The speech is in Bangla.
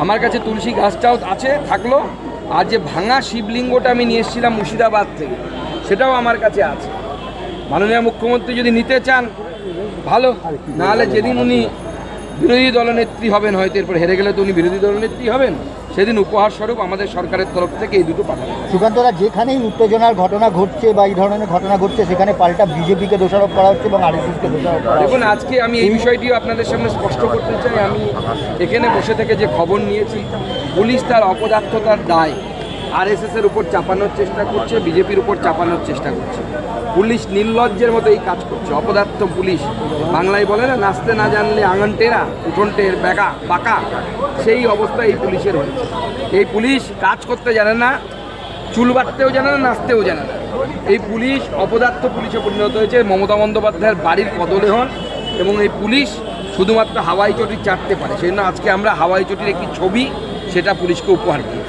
আমার কাছে তুলসী গাছটাও আছে, থাকলো। আর যে ভাঙা শিবলিঙ্গটা আমি নিয়ে এসেছিলাম মুর্শিদাবাদ থেকে, সেটাও আমার কাছে আছে। মাননীয় মুখ্যমন্ত্রী যদি নিতে চান ভালো, নাহলে যেদিন উনি বিরোধী দলনেত্রী হবেন, হয়তো এরপর হেরে গেলে তো উনি বিরোধী দলনেত্রী হবেন, সেদিন উপহার স্বরূপ আমাদের সরকারের তরফ থেকে এই দুটো পাঠাবেন। সুকান্তরা, যেখানেই উত্তেজনার ঘটনা ঘটছে বা এই ধরনের ঘটনা ঘটছে, সেখানে পাল্টা বিজেপিকে দোষারোপ করা হচ্ছে এবং আরএসএসকে দোষারোপ করা হচ্ছে। দেখুন, আজকে আমি এই বিষয়টিও আপনাদের সামনে স্পষ্ট করতে চাই। আমি এখানে বসে থেকে যে খবর নিয়েছি, পুলিশ তার অপদার্থতার দায় আরএসএসের উপর চাপানোর চেষ্টা করছে, বিজেপির উপর চাপানোর চেষ্টা করছে। পুলিশ নির্লজ্জের মতো এই কাজ করছে, অপদার্থ পুলিশ। বাংলায় বলে না, নাচতে না জানলে আঙন টেরা, উঠোন টের বেকা বাঁকা, সেই অবস্থা এই পুলিশের হয়েছে। এই পুলিশ কাজ করতে জানে না, চুল বাঁধতেও জানে না, নাচতেও জানে না। এই পুলিশ অপদার্থ পুলিশে পরিণত হয়েছে মমতা বন্দ্যোপাধ্যায়ের বাড়ির পদলেহন। এবং এই পুলিশ শুধুমাত্র হাওয়াই চটি চাটতে পারে। সেই জন্য আজকে আমরা হাওয়াই চটির একটি ছবি সেটা পুলিশকে উপহার দিই।